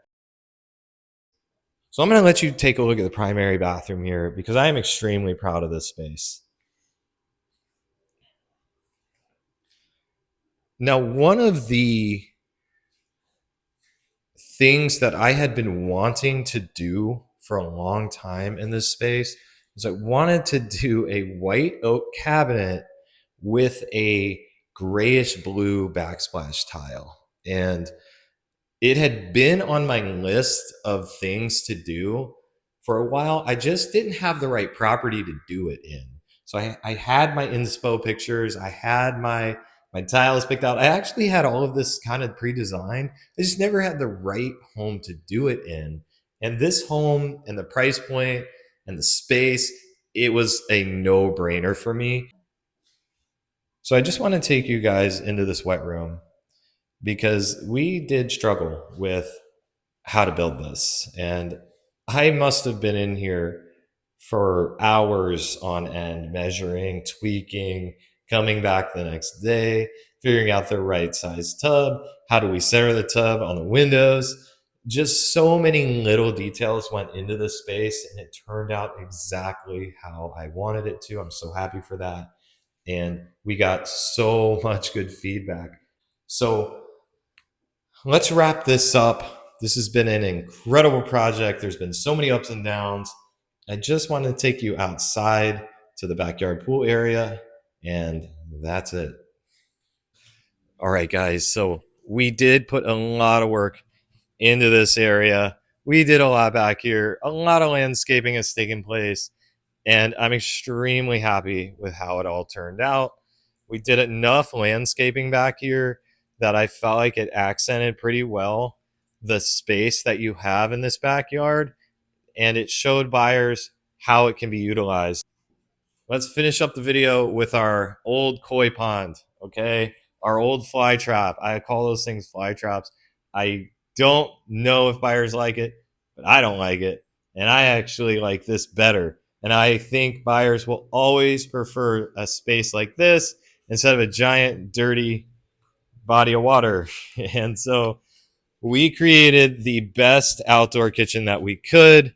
So I'm going to let you take a look at the primary bathroom here because I am extremely proud of this space. Now, one of the things that I had been wanting to do for a long time in this space is I wanted to do a white oak cabinet with a grayish blue backsplash tile. And it had been on my list of things to do for a while. I just didn't have the right property to do it in. So I had my inspo pictures. I had my tiles picked out. I actually had all of this kind of pre-designed. I just never had the right home to do it in. And this home and the price point and the space, it was a no-brainer for me. So I just want to take you guys into this wet room because we did struggle with how to build this. And I must have been in here for hours on end, measuring, tweaking, coming back the next day, figuring out the right size tub. How do we center the tub on the windows? Just so many little details went into this space, and it turned out exactly how I wanted it to. I'm so happy for that. And we got so much good feedback. So let's wrap this up. This has been an incredible project. There's been so many ups and downs. I just want to take you outside to the backyard pool area, and that's it. All right, guys. So we did put a lot of work into this area. We did a lot back here. A lot of landscaping has taken place, and I'm extremely happy with how it all turned out. We did enough landscaping back here that I felt like it accented pretty well the space that you have in this backyard, and it showed buyers how it can be utilized. Let's finish up the video with our old koi pond, okay? Our old fly trap. I call those things fly traps. I don't know if buyers like it, but I don't like it. And I actually like this better. And I think buyers will always prefer a space like this instead of a giant, dirty body of water. And so we created the best outdoor kitchen that we could.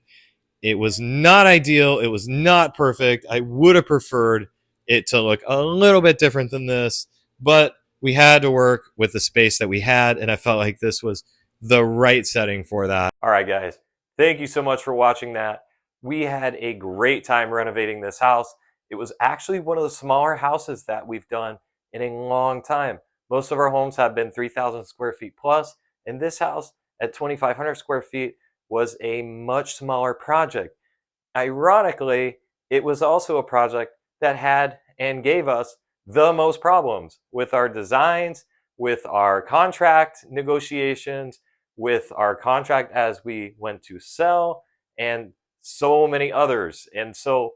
It was not ideal. It was not perfect. I would have preferred it to look a little bit different than this, but we had to work with the space that we had, and I felt like this was the right setting for that. All right, guys. Thank you so much for watching that. We had a great time renovating this house. It was actually one of the smaller houses that we've done in a long time. Most of our homes have been 3,000 square feet plus, and this house at 2,500 square feet was a much smaller project. Ironically, it was also a project that had and gave us the most problems with our designs, with our contract negotiations, with our contract as we went to sell, and so many others. And so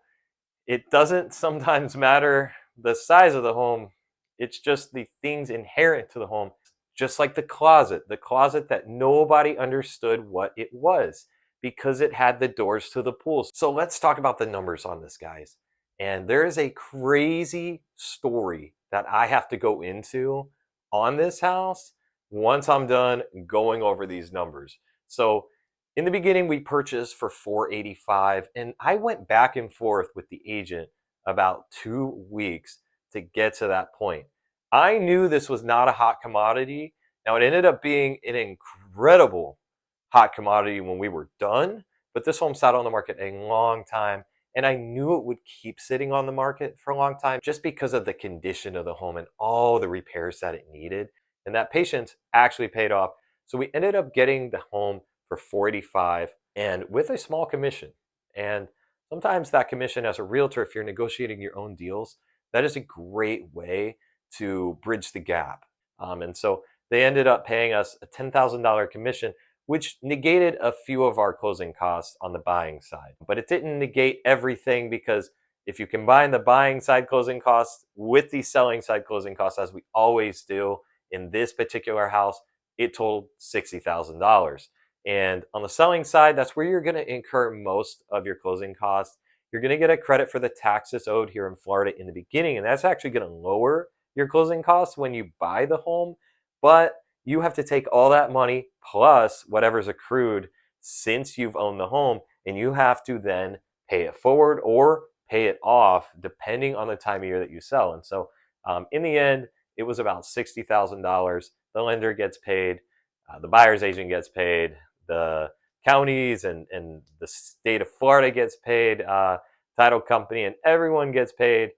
it doesn't sometimes matter the size of the home, it's just the things inherent to the home. Just like the closet that nobody understood what it was because it had the doors to the pool. So let's talk about the numbers on this, guys. And there is a crazy story that I have to go into on this house once I'm done going over these numbers. So in the beginning, we purchased for $485, and I went back and forth with the agent about 2 weeks to get to that point. I knew this was not a hot commodity. Now, it ended up being an incredible hot commodity when we were done, but this home sat on the market a long time, and I knew it would keep sitting on the market for a long time just because of the condition of the home and all the repairs that it needed. And that patience actually paid off. So we ended up getting the home for $485 and with a small commission. And sometimes that commission as a realtor, if you're negotiating your own deals, that is a great way to bridge the gap. And so they ended up paying us a $10,000 commission, which negated a few of our closing costs on the buying side. But it didn't negate everything, because if you combine the buying side closing costs with the selling side closing costs, as we always do in this particular house, it totaled $60,000. And on the selling side, that's where you're going to incur most of your closing costs. You're going to get a credit for the taxes owed here in Florida in the beginning, and that's actually going to lower your closing costs when you buy the home. But you have to take all that money plus whatever's accrued since you've owned the home, and you have to then pay it forward or pay it off depending on the time of year that you sell. And so in the end, it was about $60,000. The lender gets paid, the buyer's agent gets paid, the counties and the state of Florida gets paid, title company, and everyone gets paid.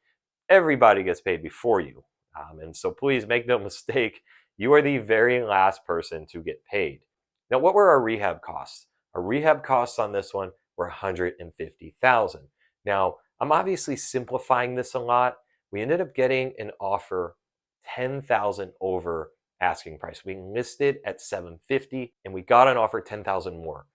Everybody gets paid before you. And so please make no mistake, you are the very last person to get paid. Now, what were our rehab costs? Our rehab costs on this one were $150,000. Now, I'm obviously simplifying this a lot. We ended up getting an offer $10,000 over asking price. We listed at $750,000 and we got an offer $10,000 more.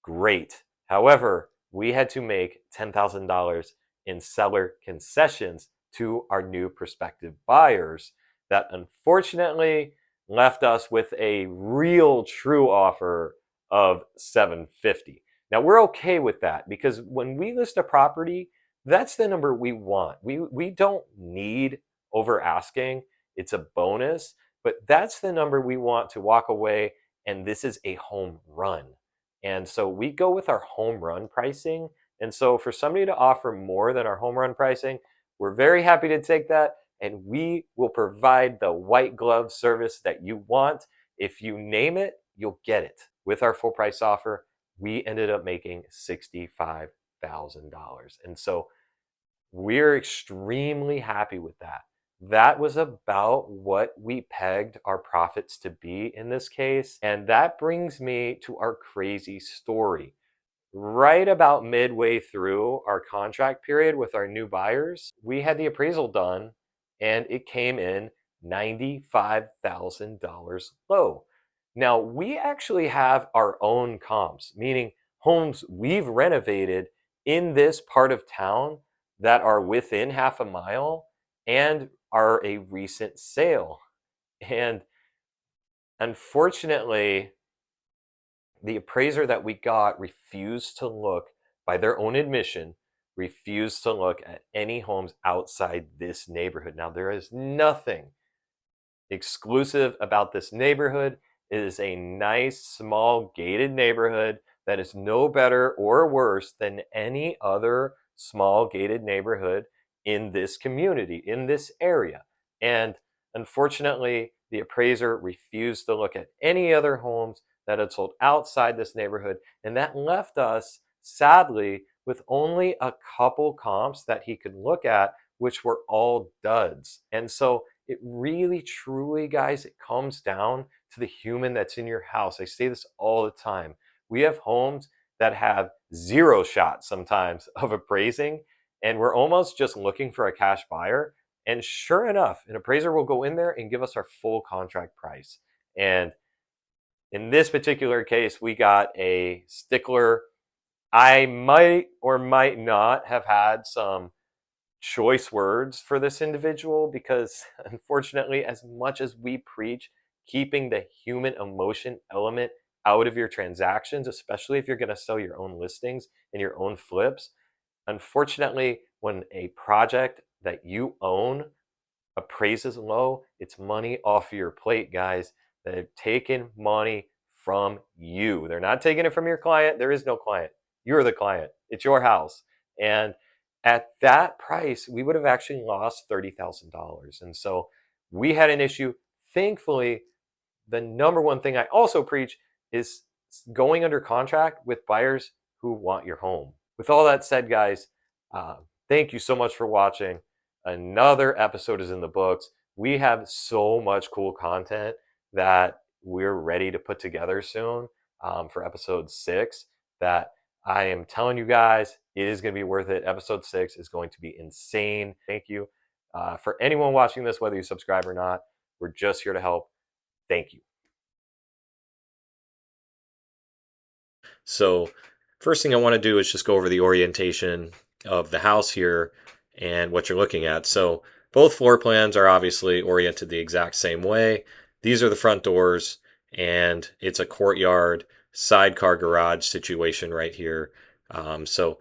Great. However, we had to make $10,000 in seller concessions to our new prospective buyers that unfortunately left us with a real true offer of $750,000. Now, we're okay with that, because when we list a property, that's the number we want. We don't need over asking. It's a bonus, but that's the number we want to walk away, and this is a home run. And so we go with our home run pricing. And so for somebody to offer more than our home run pricing, we're very happy to take that, and we will provide the white glove service that you want. If you name it, you'll get it. With our full price offer, we ended up making $65,000. And so we're extremely happy with that. That was about what we pegged our profits to be in this case. And that brings me to our crazy story. Right about midway through our contract period with our new buyers, we had the appraisal done, and it came in $95,000 low. Now, we actually have our own comps, meaning homes we've renovated in this part of town that are within half a mile and are a recent sale. And unfortunately, the appraiser that we got refused to look, by their own admission, refused to look at any homes outside this neighborhood. Now, there is nothing exclusive about this neighborhood. It is a nice, small, gated neighborhood that is no better or worse than any other small, gated neighborhood in this community, in this area. And unfortunately, the appraiser refused to look at any other homes that had sold outside this neighborhood. And that left us, sadly, with only a couple comps that he could look at, which were all duds. And so it really, truly, guys, it comes down to the human that's in your house. I say this all the time. We have homes that have zero shots sometimes of appraising, and we're almost just looking for a cash buyer. And sure enough, an appraiser will go in there and give us our full contract price. And in this particular case, we got a stickler. I might or might not have had some choice words for this individual, because unfortunately, as much as we preach keeping the human emotion element out of your transactions, especially if you're going to sell your own listings and your own flips, unfortunately, when a project that you own appraises low, it's money off of your plate, guys. They've taken money from you. They're not taking it from your client. There is no client. You're the client. It's your house. And at that price, we would have actually lost $30,000. And so we had an issue. Thankfully, the number one thing I also preach is going under contract with buyers who want your home. With all that said, guys, thank you so much for watching. Another episode is in the books. We have so much cool content that we're ready to put together soon for episode 6 that I am telling you guys, it is going to be worth it. Episode 6 is going to be insane. Thank you. For anyone watching this, whether you subscribe or not, we're just here to help. Thank you. So first thing I want to do is just go over the orientation of the house here and what you're looking at. So both floor plans are obviously oriented the exact same way. These are the front doors, and it's a courtyard sidecar garage situation right here. So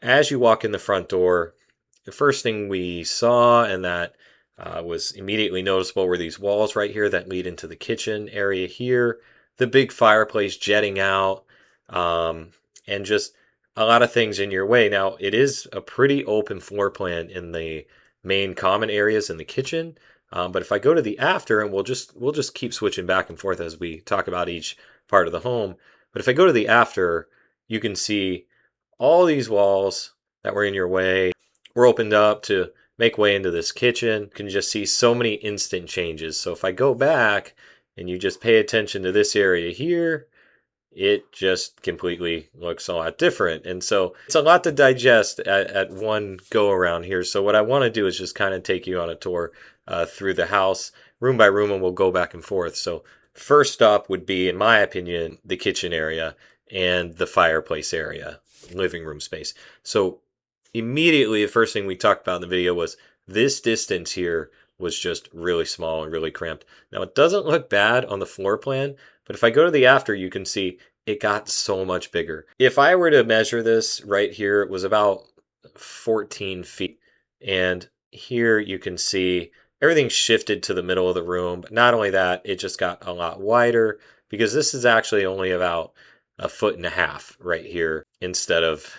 as you walk in the front door, the first thing we saw and that was immediately noticeable were these walls right here that lead into the kitchen area here, the big fireplace jetting out, um, and just a lot of things in your way. Now, it is a pretty open floor plan in the main common areas in the kitchen. But if I go to the after, and we'll just keep switching back and forth as we talk about each part of the home. But if I go to the after, you can see all these walls that were in your way were opened up to make way into this kitchen. You can just see so many instant changes. So if I go back and you just pay attention to this area here, it just completely looks a lot different. And so it's a lot to digest at one go around here. So what I want to do is just kind of take you on a tour through the house, room by room, and we'll go back and forth. So first up would be, in my opinion, the kitchen area and the fireplace area, living room space. So immediately, the first thing we talked about in the video was this distance here was just really small and really cramped. Now, it doesn't look bad on the floor plan, but if I go to the after, you can see it got so much bigger. If I were to measure this right here, it was about 14 feet. And here you can see everything shifted to the middle of the room. But not only that, it just got a lot wider because this is actually only about 1.5 feet right here instead of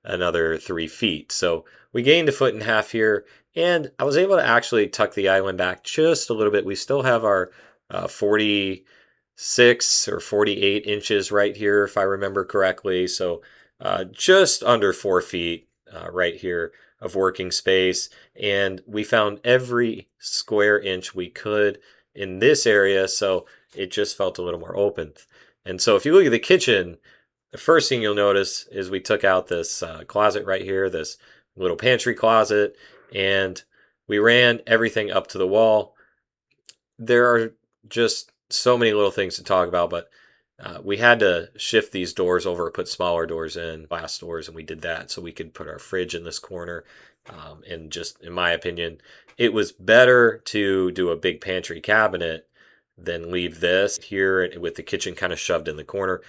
another 3 feet. So we gained 1.5 feet here, and I was able to actually tuck the island back just a little bit. We still have our 46 or 48 inches right here, if I remember correctly. So just under 4 feet right here of working space. And we found every square inch we could in this area. So it just felt a little more open. And so if you look at the kitchen, the first thing you'll notice is we took out this closet right here, this little pantry closet, and we ran everything up to the wall. There are just so many little things to talk about, but we had to shift these doors over, put smaller doors in, glass doors, and we did that so we could put our fridge in this corner. And just in my opinion, it was better to do a big pantry cabinet than leave this here with the kitchen kind of shoved in the corner.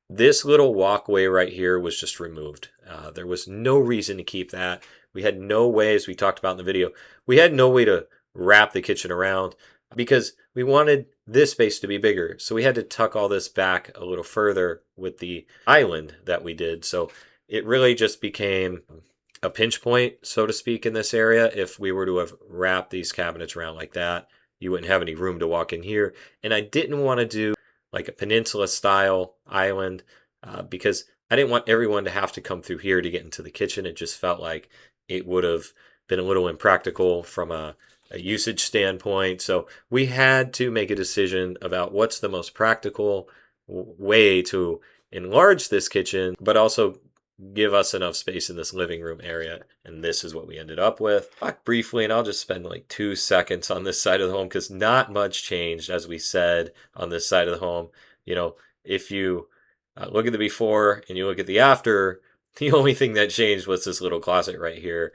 This little walkway right here was just removed. There was no reason to keep that. We had no way, as we talked about in the video, we had no way to wrap the kitchen around because we wanted this space to be bigger. So we had to tuck all this back a little further with the island that we did. So it really just became a pinch point, so to speak, in this area. If we were to have wrapped these cabinets around like that, you wouldn't have any room to walk in here. And I didn't want to do like a peninsula style island because I didn't want everyone to have to come through here to get into the kitchen. It just felt like it would have been a little impractical from a usage standpoint. So we had to make a decision about what's the most practical way to enlarge this kitchen, but also give us enough space in this living room area. And this is what we ended up with. Talk briefly, and I'll just spend like 2 seconds on this side of the home because not much changed, as we said, on this side of the home. You know, if you look at the before and you look at the after, the only thing that changed was this little closet right here.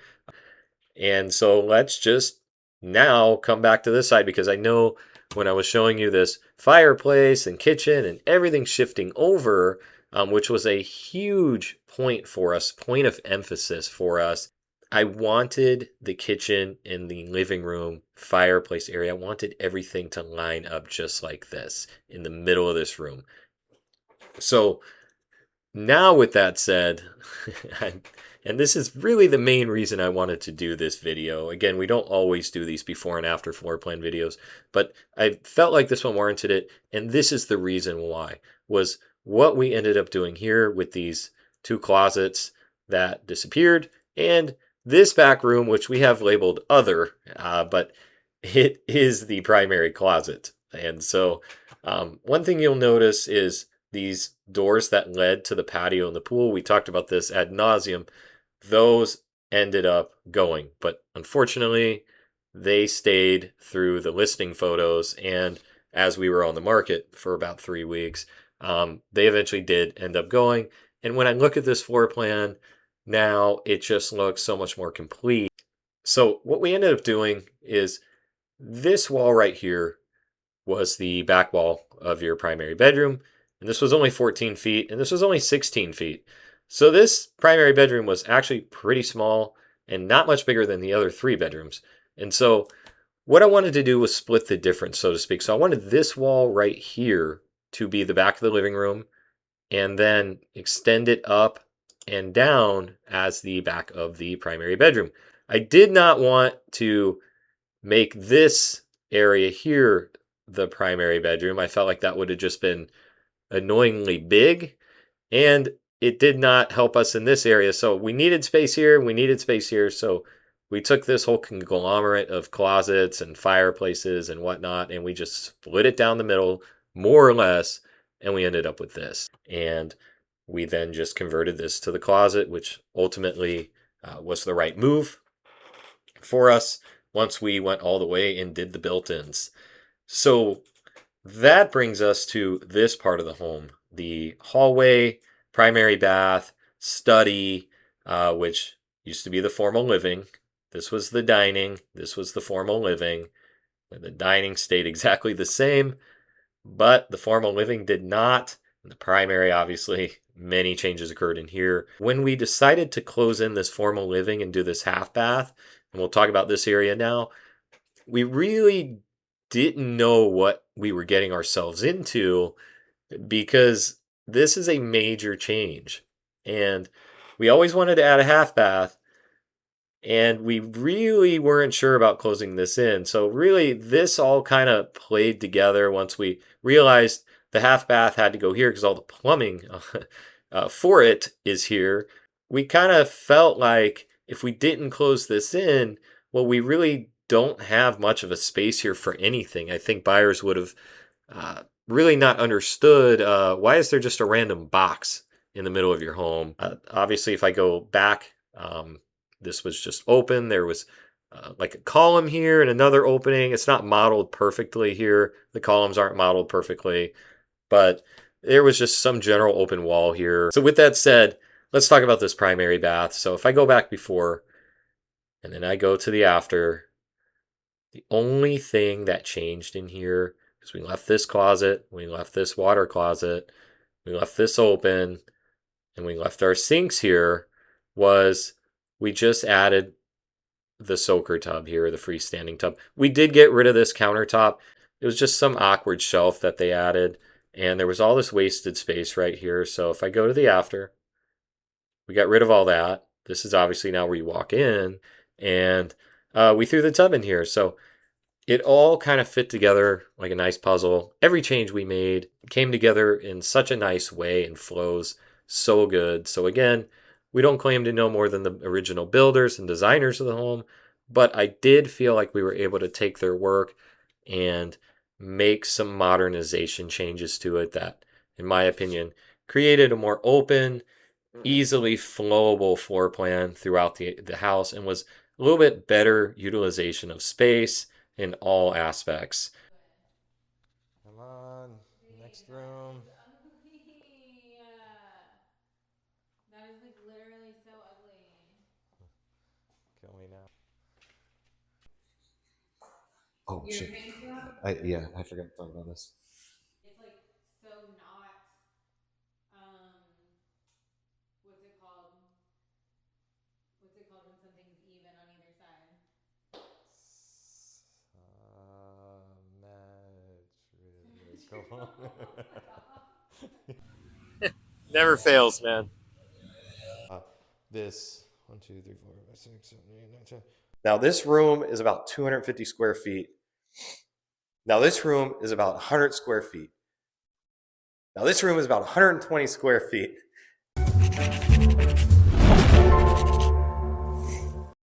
And so let's just now come back to this side because I know when I was showing you this fireplace and kitchen and everything shifting over, which was a huge point for us, point of emphasis for us. I wanted the kitchen and the living room fireplace area. I wanted everything to line up just like this in the middle of this room. So now, with that said, and this is really the main reason I wanted to do this video. Again, we don't always do these before and after floor plan videos, but I felt like this one warranted it. And this is the reason why, was what we ended up doing here with these 2 closets that disappeared and this back room, which we have labeled other, but it is the primary closet. And so one thing you'll notice is these doors that led to the patio and the pool. We talked about this ad nauseum. Those ended up going, but unfortunately, they stayed through the listing photos. And as we were on the market for about 3 weeks. They eventually did end up going. And when I look at this floor plan now, it just looks so much more complete. So what we ended up doing is this wall right here was the back wall of your primary bedroom. And this was only 14 feet, and this was only 16 feet. So this primary bedroom was actually pretty small and not much bigger than the other 3 bedrooms. And so what I wanted to do was split the difference, so to speak. So I wanted this wall right here to be the back of the living room and then extend it up and down as the back of the primary bedroom. I did not want to make this area here the primary bedroom. I felt like that would have just been annoyingly big, and it did not help us in this area. So we needed space here, we needed space here. So we took this whole conglomerate of closets and fireplaces and whatnot, and we just split it down the middle, more or less, and we ended up with this. And we then just converted this to the closet, which ultimately was the right move for us once we went all the way and did the built-ins. So that brings us to this part of the home, the hallway, primary bath, study, which used to be the formal living. This was the dining. This was the formal living. And the dining stayed exactly the same, but the formal living did not. And the primary, obviously, many changes occurred in here. When we decided to close in this formal living and do this half bath, and we'll talk about this area now, we really didn't know what we were getting ourselves into because this is a major change. And we always wanted to add a half bath, and we really weren't sure about closing this in. So really, this all kind of played together once we realized the half bath had to go here because all the plumbing for it is here. We kind of felt like if we didn't close this in, well, we really don't have much of a space here for anything. I think buyers would have really not understood why is there just a random box in the middle of your home. Obviously, if I go back, this was just open. There was like a column here and another opening. It's not modeled perfectly here. The columns aren't modeled perfectly, but there was just some general open wall here. So with that said, let's talk about this primary bath. So if I go back before and then I go to the after, the only thing that changed in here is we left this closet, we left this water closet, we left this open, and we left our sinks here, was we just added the soaker tub here, the freestanding tub. We did get rid of this countertop. It was just some awkward shelf that they added, and there was all this wasted space right here. So if I go to the after, we got rid of all that. This is obviously now where you walk in, and we threw the tub in here. So it all kind of fit together like a nice puzzle. Every change we made came together in such a nice way and flows so good. So again, we don't claim to know more than the original builders and designers of the home, but I did feel like we were able to take their work and make some modernization changes to it that, in my opinion, created a more open, easily flowable floor plan throughout the house and was a little bit better utilization of space in all aspects. Come on, next room. Ugly. That is like literally so ugly. Can we now? Oh shit! I forgot to talk about this. It's like so not um what's it called? What's it called when something's even on either side? Never fails, man. This 1, 2, 3, 4, 5, 6, 7, 8, 9, 10. Now this room is about 250 square feet. Now this room is about 100 square feet. Now this room is about 120 square feet.